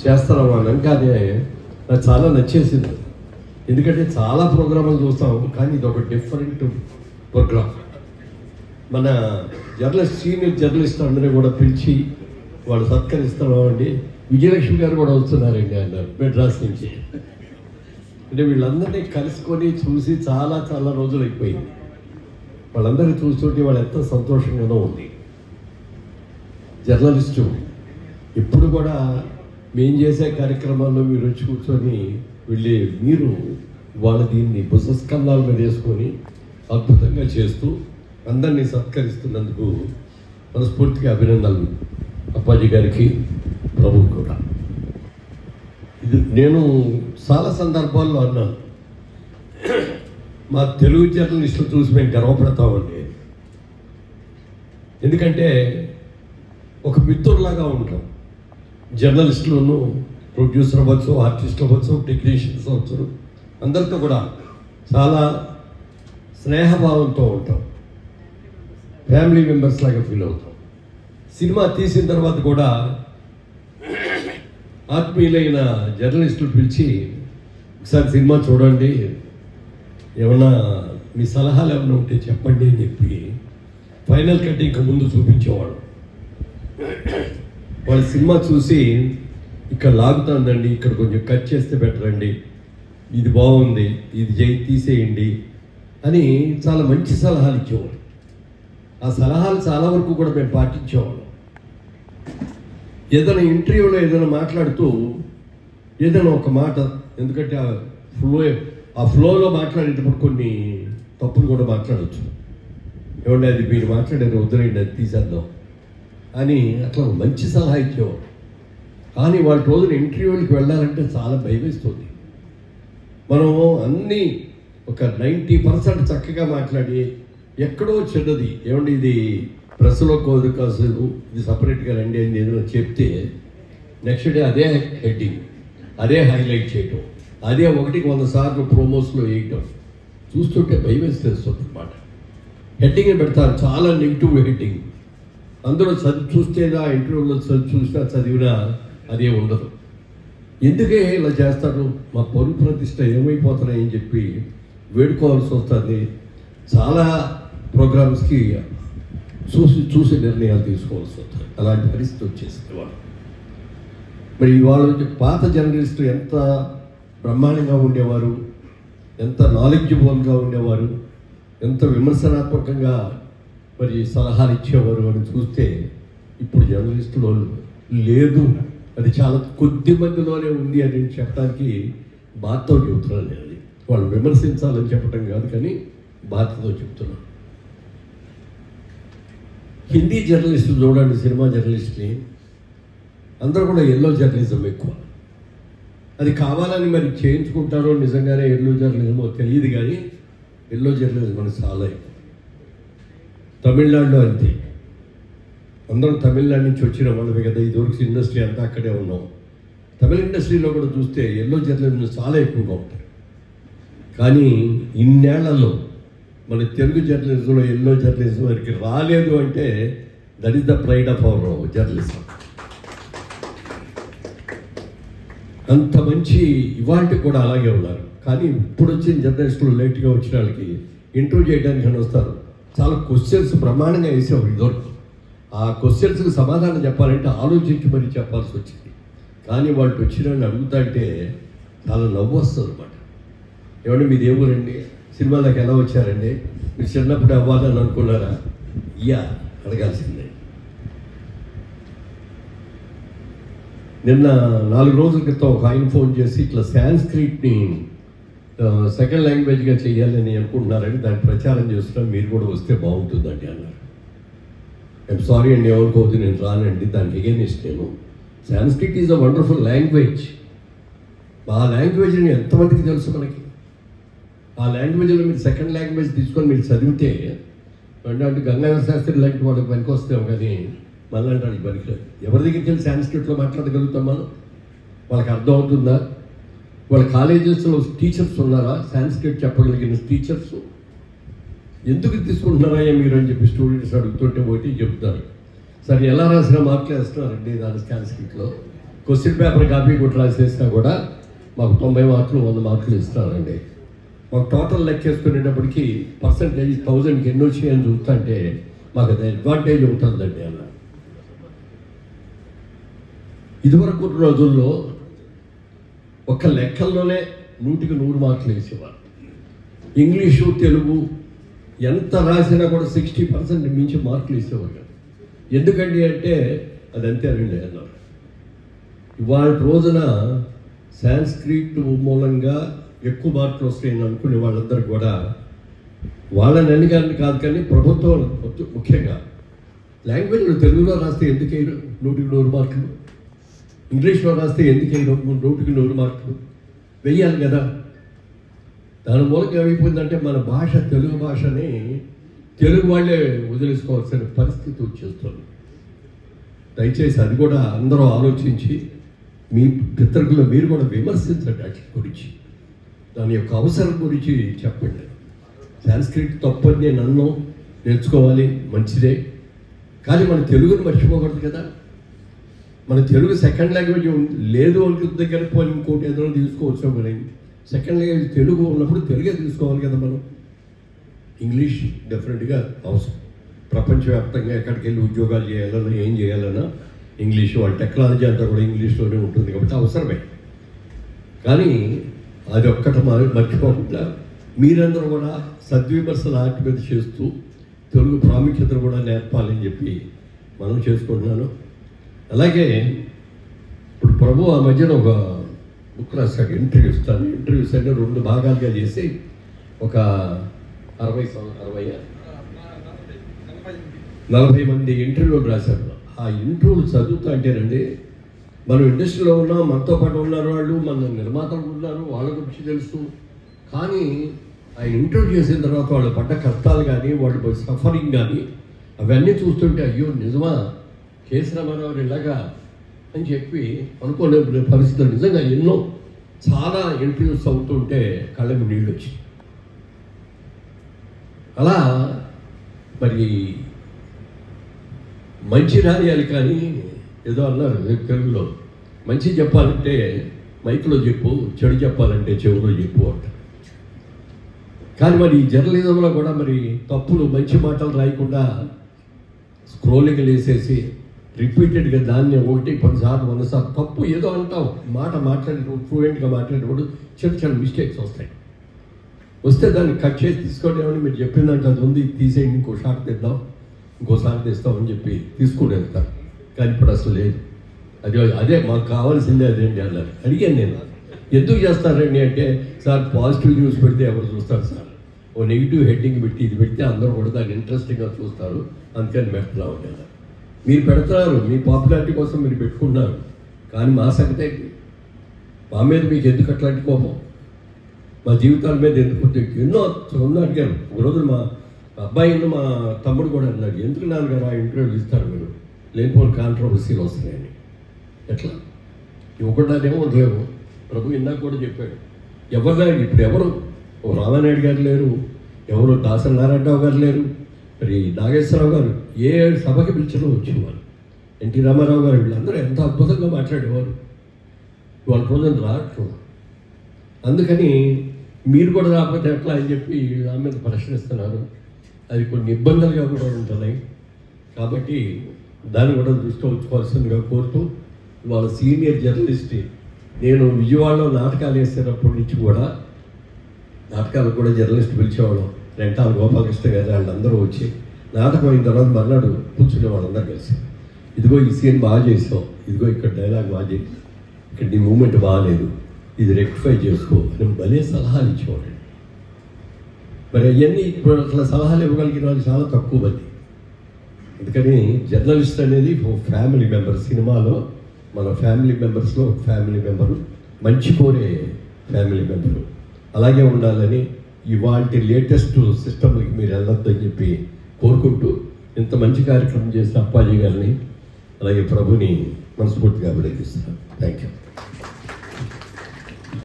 చేస్తున్నాం అనగానే నాకు చాలా నచ్చేసింది. ఎందుకంటే చాలా ప్రోగ్రాములు చూస్తాం, కానీ ఇది ఒక డిఫరెంట్ ప్రోగ్రామ్. మన జర్నలిస్ట్, సీనియర్ జర్నలిస్ట్ అందరూ కూడా పిలిచి వాళ్ళు సత్కరిస్తున్నామండి. విజయలక్ష్మి గారు కూడా వస్తున్నారండి అన్నారు మెడ్రాస్ నుంచి. అంటే వీళ్ళందరినీ కలుసుకొని చూసి చాలా చాలా రోజులు అయిపోయింది. వాళ్ళందరినీ చూస్తుంటే వాళ్ళు ఎంత సంతోషంగానో ఉంది. జర్నలిస్టు ఎప్పుడు కూడా మేము చేసే కార్యక్రమాల్లో మీరు వచ్చి కూర్చొని వెళ్ళే మీరు వాళ్ళ దీన్ని పుస్తస్కంధాల మీద వేసుకొని అద్భుతంగా చేస్తూ అందరినీ సత్కరిస్తున్నందుకు మనస్ఫూర్తిగా అభినందనలు అప్పాజీ గారికి, ప్రభువు కూడా. ఇది నేను చాలా సందర్భాల్లో అన్నాను, మా తెలుగు జర్నలిస్టులు చూసి మేము గర్వపడతామండి. ఎందుకంటే ఒక మిత్రులాగా ఉంటాం. జర్నలిస్టులను, ప్రొడ్యూసర్ అవ్వచ్చు, ఆర్టిస్ట్ అవ్వచ్చు, టెక్నీషియన్స్ అవ్వచ్చు, అందరితో కూడా చాలా స్నేహభావంతో ఉంటాం. ఫ్యామిలీ మెంబర్స్ లాగా ఫీల్ అవుతాం. సినిమా తీసిన తర్వాత కూడా ఆత్మీయులైన జర్నలిస్టులు పిలిచి ఒకసారి సినిమా చూడండి, ఏమన్నా మీ సలహాలు ఏమైనా ఉంటే చెప్పండి అని చెప్పి ఫైనల్ కట్ ఇంకా ముందు చూపించేవాడు. వాళ్ళ సినిమా చూసి ఇక్కడ లాగుతుందండి, ఇక్కడ కొంచెం కట్ చేస్తే బెటర్ అండి, ఇది బాగుంది, ఇది తీసేయండి అని చాలా మంచి సలహాలు ఇచ్చేవాడు. ఆ సలహాలు చాలా వరకు కూడా మేము పాటించేవాళ్ళం. ఏదైనా ఇంటర్వ్యూలో ఏదైనా మాట్లాడుతూ ఏదైనా ఒక మాట, ఎందుకంటే ఆ ఫ్లోలో మాట్లాడేటప్పుడు కొన్ని తప్పులు కూడా మాట్లాడవచ్చు. ఏమంటే అది మీరు మాట్లాడారు, వదిలేండి, అది తీసేద్దాం అని అట్లా మంచి సలహా ఇచ్చేవాడు. కానీ వాళ్ళ రోజున ఇంటర్వ్యూలకు వెళ్ళాలంటే చాలా భయం వేస్తుంది. మనము అన్నీ ఒక 90% చక్కగా మాట్లాడి ఎక్కడో చిన్నది, ఏమంటే ఇది ప్రెస్లో కోదు కాదు, ఇది సపరేట్గా రండి అని ఏదైనా చెప్తే నెక్స్ట్ డే అదే హెడ్డింగ్, అదే హైలైట్ చేయటం, అదే 100 సార్లు ప్రోమోస్లో వేయటం చూస్తుంటే భయం వేసేస్తుంది అన్నమాట. హెడ్డింగ్ పెడతారు, చాలా నెగిటివ్ హెడ్డింగ్. అందరూ చూస్తేదా ఇంటర్వ్యూలో చూసినా చదివినా అదే ఉండదు. ఎందుకే ఇలా చేస్తారు, మా పరువు ప్రతిష్ట ఏమైపోతున్నాయని చెప్పి వేడుకోవాల్సి వస్తుంది. చాలా ప్రోగ్రామ్స్కి చూసి నిర్ణయాలు తీసుకోవాల్సి వస్తుంది. అలాంటి పరిస్థితి వచ్చేసింది వాళ్ళు. మరి వాళ్ళు పాత జర్నలిస్టు ఎంత బ్రహ్మాండంగా ఉండేవారు, ఎంత నాలెడ్జబుల్గా ఉండేవారు, ఎంత విమర్శనాత్మకంగా మరి సలహాలు ఇచ్చేవారు అని చూస్తే ఇప్పుడు జర్నలిస్టులో లేదు. అది చాలా కొద్ది మందిలోనే ఉంది అని చెప్పడానికి బాధతో చెబుతున్నాను. నేను అది వాళ్ళు విమర్శించాలని చెప్పడం కాదు, కానీ బాధతో చెప్తున్నాను. హిందీ జర్నలిస్టులు చూడండి, సినిమా జర్నలిస్టుని అందరూ కూడా ఎల్లో జర్నలిజం ఎక్కువ. అది కావాలని మరి చేయించుకుంటారో నిజంగానే ఎల్లో జర్నలిజమో తెలియదు, కానీ ఎల్లో జర్నలిజం మనకు చాలా ఎక్కువ. తమిళనాడులో అంతే, అందరం తమిళనాడు నుంచి వచ్చిన వాళ్ళమే కదా, ఇదివరకు ఇండస్ట్రీ అంతా అక్కడే ఉన్నాం. తమిళ ఇండస్ట్రీలో కూడా చూస్తే ఎల్లో జర్నలిజం చాలా ఎక్కువగా ఉంటాయి. కానీ ఇన్నేళ్లలో మన తెలుగు జర్నలిజంలో ఎల్లో జర్నలిజం వరకు రాలేదు అంటే that is the pride of our journalism. అంత మంచి ఇవాళ కూడా అలాగే ఉన్నారు. కానీ ఇప్పుడు వచ్చిన జర్నలిస్టులు లేట్గా వచ్చిన వాళ్ళకి ఇంటర్వ్యూ చేయడానికి అని వస్తారు, చాలా క్వశ్చన్స్ బ్రహ్మాండంగా వేసేవారు. ఇదివరకు ఆ క్వశ్చన్స్కి సమాధానం చెప్పాలంటే ఆలోచించి మరి చెప్పాల్సి వచ్చింది. కానీ వాళ్ళు వచ్చిన వాళ్ళు అడుగుతా అంటే చాలా నవ్వు వస్తుంది అన్నమాట. ఏమంటే మీది ఏ ఊరండి, సినిమాలకు ఎలా వచ్చారండి, మీరు చిన్నప్పుడు అవ్వాలని అనుకున్నారా, అడగాల్సిందే. నిన్న 4 రోజుల క్రితం ఒక ఆయన ఫోన్ చేసి ఇట్లా సాంస్క్రిట్ని సెకండ్ లాంగ్వేజ్గా చేయాలని అనుకుంటున్నారని దాన్ని ప్రచారం చేస్తున్నాం, మీరు కూడా వస్తే బాగుంటుందండి అన్నారు. ఐఎమ్ సారీ అండి, ఎవరికోవద్దు, నేను రానండి, దానికి ఎగెనిస్ట్ నేను. Sanskrit is a wonderful language. ఆ లాంగ్వేజ్ని ఎంతమందికి తెలుసు మనకి? ఆ లాంగ్వేజ్లో మీరు సెకండ్ లాంగ్వేజ్ తీసుకొని మీరు చదివితే అంటే గంగాధర శాస్త్రి లాంటి వాళ్ళకి పనికి వస్తాం, కానీ మళ్ళీ వాళ్ళకి పనికిరాదు. ఎవరి దగ్గరికి వెళ్ళి సాంస్క్రిట్లో మాట్లాడగలుగుతాం మనం? వాళ్ళకి అర్థం అవుతుందా? వాళ్ళ కాలేజెస్లో టీచర్స్ ఉన్నారా సాంస్క్రిట్ చెప్పగలిగిన టీచర్స్? ఎందుకు తీసుకుంటున్నారా మీరు అని చెప్పి స్టూడెంట్స్ అడుగుతుంటే ఒకటి చెప్తారు, సరే ఎలా రాసిన మార్కులు వేస్తున్నారండి దాని సాంస్క్రిట్లో క్వశ్చన్ పేపర్ కాపీ కూడా రాసేసినా కూడా మాకు 90 మార్కులు 100 మార్కులు ఇస్తున్నారండి. మాకు టోటల్ లెక్కేసుకునేటప్పటికి పర్సంటేజ్ 1000కి ఎన్ని వచ్చాయని చూస్తుంటే మాకు అది అడ్వాంటేజ్ ఉంటుందండి అన్న. ఇదివరకు రోజుల్లో ఒక లెక్కల్లోనే 100కి 100 మార్కులు వేసేవారు. ఇంగ్లీషు తెలుగు ఎంత రాసినా కూడా 60% మించి మార్కులు వేసేవారు. ఎందుకండి అంటే అది అంతేనండి అన్నారు. ఇవాళ రోజున సాంస్క్రిట్ మూలంగా ఎక్కువ మార్కులు వస్తాయని అనుకునే వాళ్ళందరూ కూడా వాళ్ళని అడిగారని కాదు, కానీ ప్రభుత్వం ముఖ్యంగా లాంగ్వేజ్లో తెలుగులో రాస్తే ఎందుకు 100కి 100 మార్కులు, ఇంగ్లీష్లో రాస్తే ఎందుకు 100కి 100 మార్కులు వెయ్యాలి కదా. దాని మూలంగా ఏమైపోయిందంటే మన భాష, తెలుగు భాషని తెలుగు వాళ్ళే వదిలేసుకోవాల్సిన పరిస్థితి వచ్చేస్తుంది. దయచేసి అది కూడా అందరూ ఆలోచించి మీ పితరులు మీరు కూడా విమర్శించండి వాటి గురించి, దాని యొక్క అవసరం గురించి చెప్పండి. సాంస్క్రిట్ తప్పని నేను అన్ను, నేర్చుకోవాలి మంచిదే, కానీ మన తెలుగుని మర్చిపోకూడదు కదా. మన తెలుగు సెకండ్ లాంగ్వేజ్ లేదు అని దగ్గర పోయి ఇంకోటి ఏదైనా తీసుకోవచ్చు, కానీ సెకండ్ లాంగ్వేజ్ తెలుగు ఉన్నప్పుడు తెలుగే తీసుకోవాలి కదా మనం. ఇంగ్లీష్ డెఫినెట్గా అవసరం. ప్రపంచవ్యాప్తంగా ఎక్కడికి వెళ్ళి ఉద్యోగాలు చేయాలన్నా ఏం చేయాలన్నా ఇంగ్లీష్, వాళ్ళ టెక్నాలజీ అంతా కూడా ఇంగ్లీష్లోనే ఉంటుంది కాబట్టి అవసరమే. కానీ అది ఒక్కటి మర్చిపోకుండా మీరందరూ కూడా సద్విమర్శలు ఆర్ట్ మీద చేస్తూ తెలుగు ప్రాముఖ్యతను కూడా నేర్పాలని చెప్పి మనం చేసుకుంటున్నాను. అలాగే ఇప్పుడు ప్రభు ఆ మధ్యన ఒక బుక్ రాశాడు, ఇంటర్వ్యూస్ అన్ని 2 భాగాలుగా చేసి ఒక 40 మంది ఇంటర్వ్యూలు రాశారు. ఆ ఇంటర్వ్యూలు చదువుతా అంటేనండి, మనం ఇండస్ట్రీలో ఉన్నాం, మనతో పాటు ఉన్నారు వాళ్ళు, మన నిర్మాతలు ఉన్నారు, వాళ్ళ గురించి తెలుసు. కానీ ఆ ఇంటర్వ్యూ చేసిన తర్వాత వాళ్ళు పడ్డ కష్టాలు కానీ వాళ్ళు సఫరింగ్ కానీ అవన్నీ చూస్తుంటే అయ్యో నిజమా కేసీ రామారావు ఇలాగా అని చెప్పి అనుకోలే పరిస్థితులు. నిజంగా ఎన్నో చాలా ఇంటర్వ్యూస్ అవుతుంటే కళ్ళకి నీళ్ళు వచ్చి అలా మరి మంచి రాయాలి. కానీ ఏదో అన్నారు తెలుగులో, మంచి చెప్పాలంటే మైక్లో చెప్పు, చెడు చెప్పాలంటే చెవులో చెప్పు అంట. కానీ మరి ఈ జర్నలిజంలో కూడా మరి తప్పులు, మంచి మాటలు రాయకుండా స్క్రోలింగ్లు వేసేసి రిపీటెడ్గా దాన్ని 1 సార్లు 100 సార్లు తప్పు ఏదో అంటాం, మాట్లాడేటప్పుడు ఫ్లూయెంట్గా మాట్లాడేటప్పుడు చిన్న మిస్టేక్స్ వస్తే దాన్ని కట్ చేసి తీసుకోవడం. మీరు చెప్పిన దాంట్లో అది ఉంది, తీసేయండి, ఇంకోసారి తెస్తామని చెప్పి తీసుకుని వెళ్తారు. కానీ ఇప్పుడు అసలు లేదు. అదే మాకు కావాల్సిందే అదేంటి అన్నారు. అడిగాను నేను, ఎందుకు చేస్తారండి అంటే, సార్ పాజిటివ్ న్యూస్ పెడితే ఎవరు చూస్తారు సార్, ఓ నెగిటివ్ హెడ్డింగ్ పెట్టి ఇది పెడితే అందరూ కూడా దాన్ని ఇంట్రెస్టింగ్గా చూస్తారు, అందుకని పెడతా ఉంటారు. మీరు పెడతారు, మీ పాపులారిటీ కోసం మీరు పెట్టుకున్నారు, కానీ మా సంగతే మా మీద మీకు ఎందుకు అట్లాంటి కోపం, మా జీవితాల మీద ఎందుకు ఎన్నో అడిగారు. ఒకరోజు మా అబ్బాయిని మా తమ్ముడు కూడా అన్నాడు, ఎందుకు నాన్నగారు ఆ ఇంటర్వ్యూలు ఇస్తారు మీరు, లేనిపోని కాంట్రవర్సీలు వస్తున్నాయని. ఎట్లా ఇవ్వకుండానేమో లేవు. ప్రభు ఇందాక కూడా చెప్పాడు, ఇప్పుడు ఎవరు రామానాయుడు గారు లేరు, ఎవరు దాసరి నారాయణరావు గారు లేరు, మరి నాగేశ్వరరావు గారు ఏ సభకి పిలిచినా వచ్చేవారు, ఎన్టీ రామారావు గారు, వీళ్ళందరూ ఎంత అద్భుతంగా మాట్లాడేవారు. వాళ్ళ రోజున రావట్లేదు. అందుకని మీరు కూడా రాకపోతే ఎట్లా అని చెప్పి నా మీద ప్రశ్నిస్తున్నారు. అది కొన్ని ఇబ్బందులుగా కూడా ఉంటున్నాయి. కాబట్టి దాన్ని కూడా దృష్టి ఉంచుకోవాల్సిందిగా కోరుతూ, వాళ్ళ సీనియర్ జర్నలిస్ట్, నేను విజయవాడలో నాటకాలు వేసేటప్పటి నుంచి కూడా నాటకాలకు కూడా జర్నలిస్ట్ పిలిచేవాళ్ళం. రెంటాల గోపాలకృష్ణ గారు వాళ్ళందరూ వచ్చి నాటకం అయిన తర్వాత మర్నాడు కూర్చునే వాళ్ళందరూ కలిసి, ఇదిగో ఈ సీన్ బాగా చేసావు, ఇదిగో ఇక్కడ డైలాగ్ బాగా చేసి, ఇక్కడ నీ మూమెంట్ బాగాలేదు, ఇది రెక్టిఫై చేసుకో అని భలే సలహాలు ఇచ్చేవాడు. మరి అవన్నీ ఇప్పుడు అట్లా సలహాలు ఇవ్వగలిగిన వాళ్ళు చాలా తక్కువ మంది. అందుకని జర్నలిస్ట్ అనేది ఒక ఫ్యామిలీ మెంబర్. సినిమాలో మన ఫ్యామిలీ మెంబర్స్లో ఒక ఫ్యామిలీ మెంబరు, మంచి కోరే ఫ్యామిలీ మెంబరు. అలాగే ఉండాలని ఇవాళ లేటెస్ట్ సిస్టమ్కి మీరు వెళ్ళొద్దని చెప్పి కోరుకుంటూ, ఇంత మంచి కార్యక్రమం చేసిన అప్పాజీ గారిని అలాగే ప్రభుని మనస్ఫూర్తిగా అభినందిస్తున్నాను. Thank you.